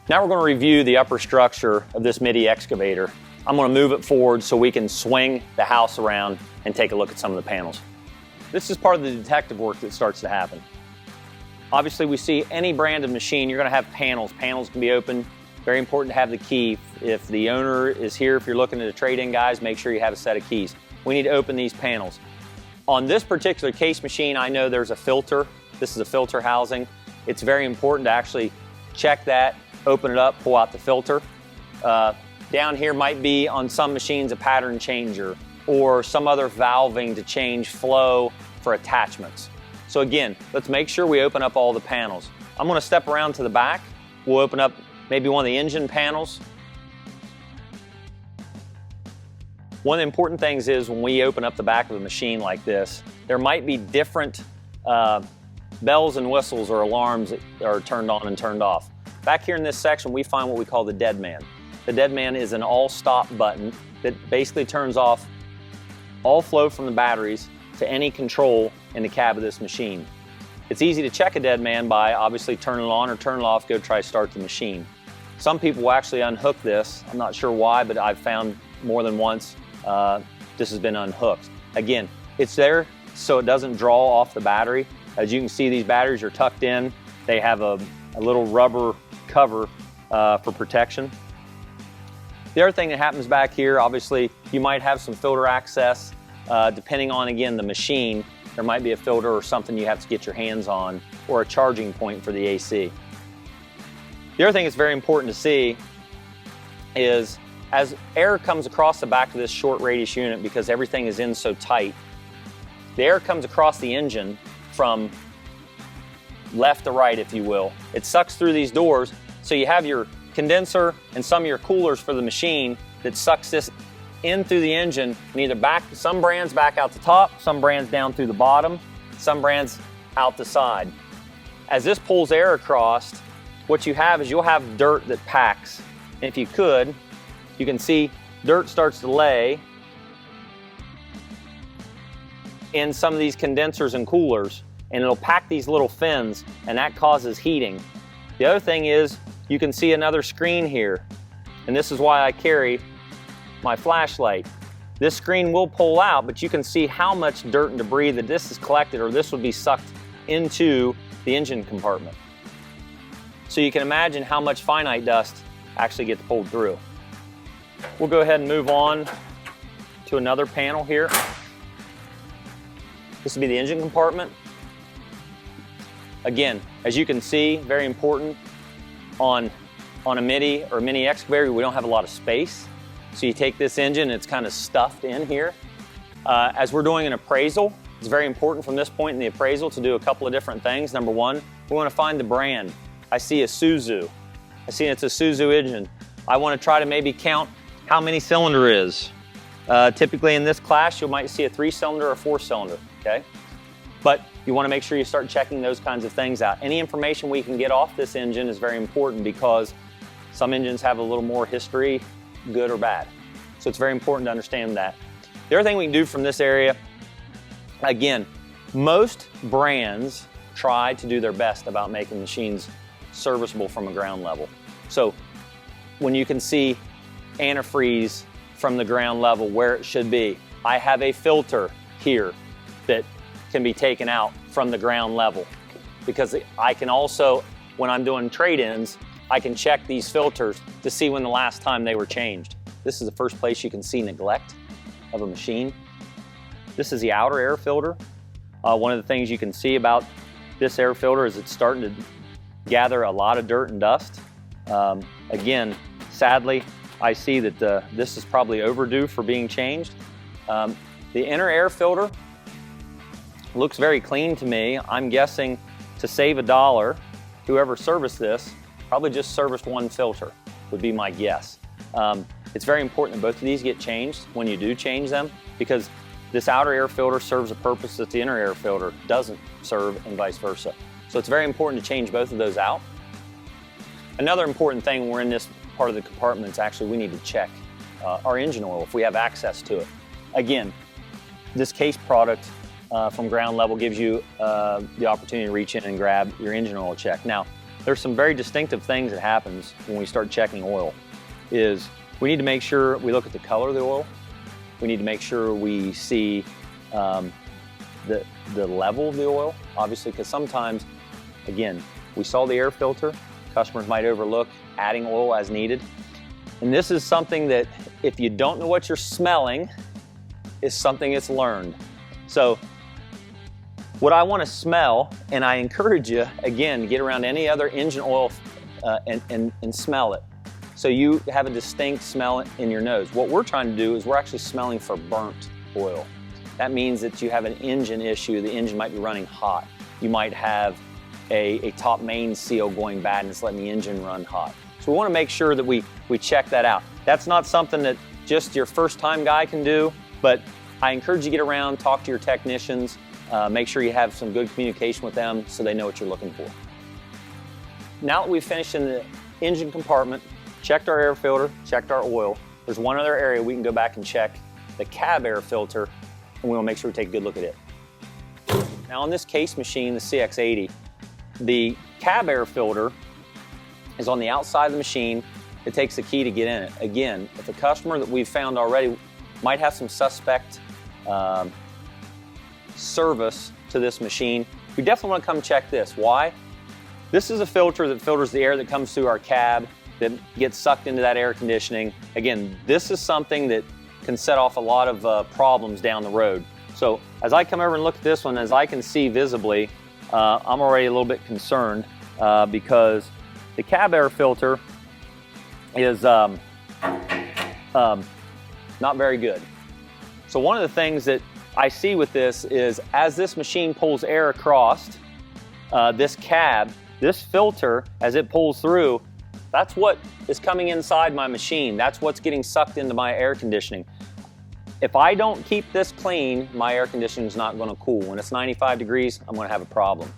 Now we're going to review the upper structure of this MIDI excavator. I'm going to move it forward so we can swing the house around and take a look at some of the panels. This is part of the detective work that starts to happen. Obviously, we see any brand of machine, you're going to have panels. Panels can be open. Very important to have the key. If the owner is here, if you're looking at a trade-in, guys, make sure you have a set of keys. We need to open these panels. On this particular case machine, I know there's a filter. This is a filter housing. It's very important to actually check that, open it up, pull out the filter. Down here might be, on some machines, a pattern changer or some other valving to change flow for attachments. So again, let's make sure we open up all the panels. I'm going to step around to the back. We'll open up maybe one of the engine panels. One of the important things is when we open up the back of a machine like this, there might be different bells and whistles or alarms that are turned on and turned off. Back here in this section, we find what we call the dead man. The dead man is an all-stop button that basically turns off all flow from the batteries to any control in the cab of this machine. It's easy to check a dead man by obviously turning it on or turning it off, go try to start the machine. Some people will actually unhook this. I'm not sure why, but I've found more than once this has been unhooked. Again, it's there so it doesn't draw off the battery. As you can see, these batteries are tucked in. They have a little rubber cover for protection. The other thing that happens back here, obviously, you might have some filter access. Depending on, again, the machine, there might be a filter or something you have to get your hands on, or a charging point for the AC. The other thing that's very important to see is as air comes across the back of this short radius unit, because everything is in so tight, the air comes across the engine from left to right, if you will. It sucks through these doors, so you have your condenser and some of your coolers for the machine that sucks this in through the engine, and either back, some brands back out the top, some brands down through the bottom, some brands out the side. As this pulls air across, what you have is you'll have dirt that packs. And if you could, you can see dirt starts to lay in some of these condensers and coolers, and it'll pack these little fins, and that causes heating. The other thing is, you can see another screen here, and this is why I carry my flashlight. This screen will pull out, but you can see how much dirt and debris that this is collected, or this would be sucked into the engine compartment. So you can imagine how much finite dust actually gets pulled through. We'll go ahead and move on to another panel here. This will be the engine compartment. Again, as you can see, very important, on a MIDI or mini excavator, we don't have a lot of space. So you take this engine, it's kind of stuffed in here. As we're doing an appraisal, it's very important from this point in the appraisal to do a couple of different things. Number one, we want to find the brand. I see a Suzu. I see it's a Suzu engine. I want to try to maybe count how many cylinder is. Typically in this class, you might see a 3-cylinder or 4-cylinder, okay? But you want to make sure you start checking those kinds of things out. Any information we can get off this engine is very important, because some engines have a little more history, good or bad. So it's very important to understand that. The other thing we can do from this area, again, most brands try to do their best about making machines serviceable from a ground level. So when you can see antifreeze from the ground level where it should be, I have a filter here that can be taken out from the ground level, because I can also, when I'm doing trade-ins, I can check these filters to see when the last time they were changed. This is the first place you can see neglect of a machine. This is the outer air filter. One of the things you can see about this air filter is it's starting to gather a lot of dirt and dust. Again, sadly, I see that this is probably overdue for being changed. The inner air filter looks very clean to me. I'm guessing to save $1, whoever serviced this probably just serviced one filter, would be my guess. It's very important that both of these get changed when you do change them, because this outer air filter serves a purpose that the inner air filter doesn't serve, and vice versa. So it's very important to change both of those out. Another important thing when we're in this part of the compartment is actually we need to check our engine oil if we have access to it. Again, this case product from ground level gives you the opportunity to reach in and grab your engine oil check. Now, there's some very distinctive things that happens when we start checking oil. Is we need to make sure we look at the color of the oil. We need to make sure we see the level of the oil, obviously, because sometimes, again, we saw the air filter. Customers might overlook adding oil as needed. And this is something that if you don't know what you're smelling, is something that's learned. So what I want to smell, and I encourage you, again, to get around any other engine oil and smell it. So you have a distinct smell in your nose. What we're trying to do is we're actually smelling for burnt oil. That means that you have an engine issue. The engine might be running hot. You might have a top main seal going bad and it's letting the engine run hot. So we want to make sure that we check that out. That's not something that just your first time guy can do, but I encourage you to get around, talk to your technicians, make sure you have some good communication with them so they know what you're looking for. Now that we've finished in the engine compartment, checked our air filter, checked our oil, there's one other area we can go back and check the cab air filter, and we want to make sure we take a good look at it. Now on this case machine, the CX80, the cab air filter is on the outside of the machine. It takes a key to get in it. Again, if a customer that we've found already might have some suspect service to this machine, we definitely want to come check this. Why? This is a filter that filters the air that comes through our cab that gets sucked into that air conditioning. Again, this is something that can set off a lot of problems down the road. So as I come over and look at this one, as I can see visibly, I'm already a little bit concerned because the cab air filter is not very good. So one of the things that I see with this is as this machine pulls air across this cab, this filter, as it pulls through, that's what is coming inside my machine. That's what's getting sucked into my air conditioning. If I don't keep this clean, my air conditioning is not going to cool. When it's 95 degrees, I'm going to have a problem.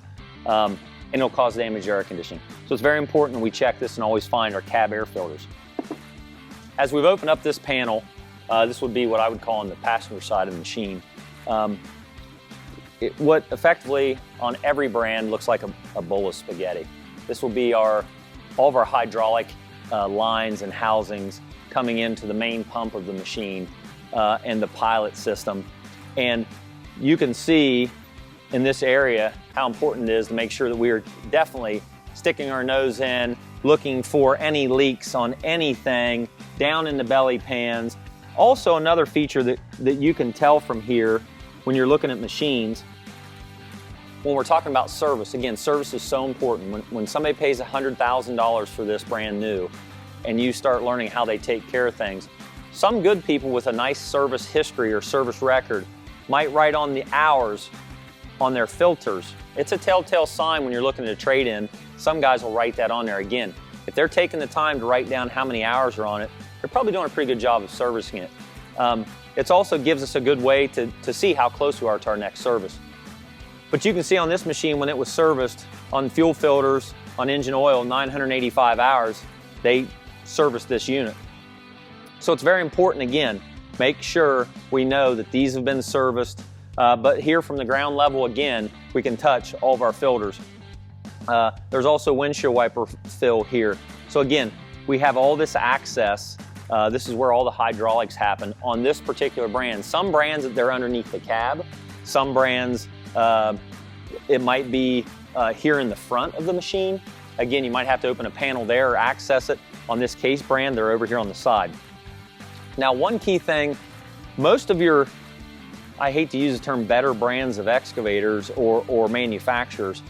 And it'll cause damage to air conditioning. So it's very important that we check this and always find our cab air filters. As we've opened up this panel, this would be what I would call on the passenger side of the machine. What effectively on every brand looks like a bowl of spaghetti. This will be all of our hydraulic lines and housings coming into the main pump of the machine and the pilot system. And you can see in this area how important it is to make sure that we are definitely sticking our nose in, looking for any leaks on anything down in the belly pans. Also another feature that you can tell from here when you're looking at machines, when we're talking about service, again, service is so important. When somebody pays $100,000 for this brand new and you start learning how they take care of things, some good people with a nice service history or service record might write on the hours on their filters. It's a telltale sign when you're looking at a trade-in. Some guys will write that on there. Again, if they're taking the time to write down how many hours are on it, they're probably doing a pretty good job of servicing it. It also gives us a good way to see how close we are to our next service. But you can see on this machine when it was serviced on fuel filters, on engine oil, 985 hours, they serviced this unit. So it's very important, again, make sure we know that these have been serviced. But here from the ground level, again, we can touch all of our filters. There's also windshield wiper fill here. So again, we have all this access. This is where all the hydraulics happen on this particular brand. Some brands, they're underneath the cab. Some brands, it might be here in the front of the machine. Again, you might have to open a panel there or access it. On this case brand, they're over here on the side. Now, one key thing, most of your, I hate to use the term better brands of excavators or manufacturers,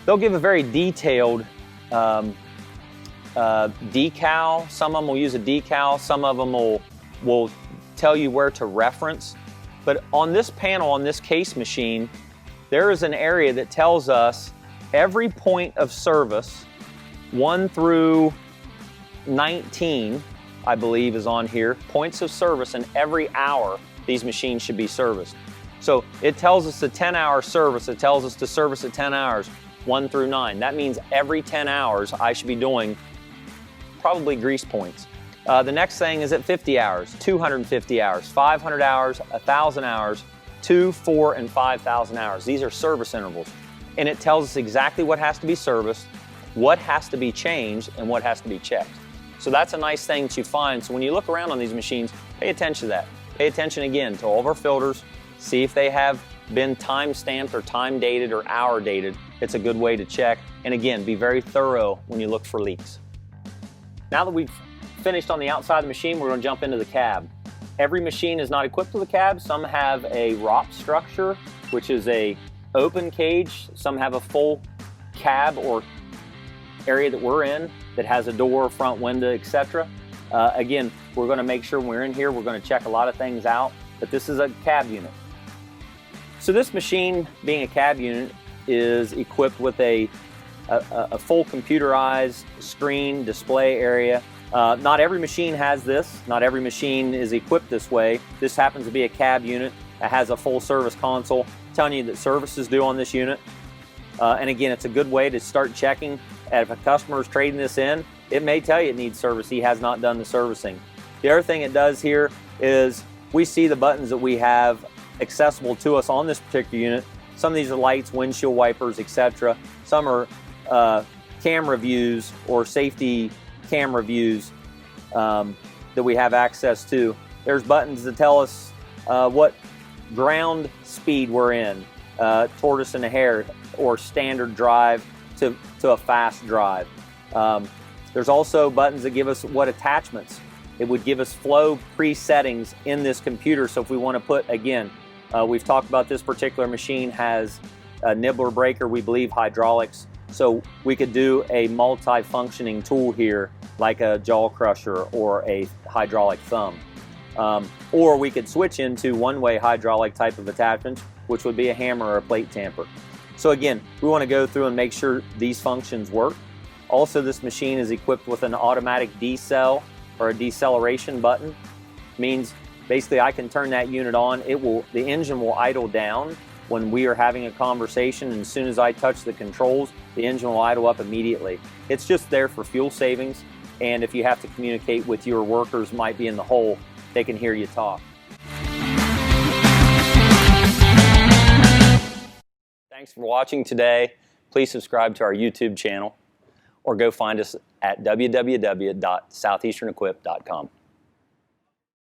they'll give a very detailed decal. Some of them will use a decal. Some of them will tell you where to reference. But on this panel, on this case machine, there is an area that tells us every point of service, 1 through 19, I believe is on here, points of service, and every hour these machines should be serviced. So it tells us the 10-hour service. It tells us to service at 10 hours, 1 through 9. That means every 10 hours I should be doing probably grease points. The next thing is at 50 hours, 250 hours, 500 hours, 1,000 hours, 2, 4, and 5,000 hours. These are service intervals. And it tells us exactly what has to be serviced what has to be changed and what has to be checked. So that's a nice thing to find. So when you look around on these machines, pay attention to that. Pay attention again to all of our filters, see if they have been time stamped or time dated or hour dated. It's a good way to check. And again, be very thorough when you look for leaks. Now that we've finished on the outside of the machine, we're going to jump into the cab. Every machine is not equipped with a cab. Some have a ROP structure, which is a open cage. Some have a full cab or area that we're in that has a door, front window, etc. Again, we're going to make sure when we're in here, we're going to check a lot of things out, but this is a cab unit. So this machine, being a cab unit, is equipped with a full computerized screen display area. Not every machine has this. Not every machine is equipped this way. This happens to be a cab unit that has a full service console telling you that service is due on this unit. And again, it's a good way to start checking. If a customer is trading this in, it may tell you it needs service. He has not done the servicing. The other thing it does here is we see the buttons that we have accessible to us on this particular unit. Some of these are lights, windshield wipers, etc. Some are camera views or safety camera views that we have access to. There's buttons that tell us what ground speed we're in, tortoise and a hare, or standard drive to a fast drive. There's also buttons that give us what attachments. It would give us flow pre-settings in this computer. So if we want to put, again, we've talked about this particular machine has a nibbler breaker, we believe hydraulics. So we could do a multi-functioning tool here, like a jaw crusher or a hydraulic thumb. Or we could switch into one-way hydraulic type of attachments, which would be a hammer or a plate tamper. So again, we want to go through and make sure these functions work. Also, this machine is equipped with an automatic decel or a deceleration button. Means basically I can turn that unit on. The engine will idle down when we are having a conversation, and as soon as I touch the controls, the engine will idle up immediately. It's just there for fuel savings, and if you have to communicate with your workers, might be in the hole, they can hear you talk. Thanks for watching today. Please subscribe to our YouTube channel or go find us at www.southeasternequip.com.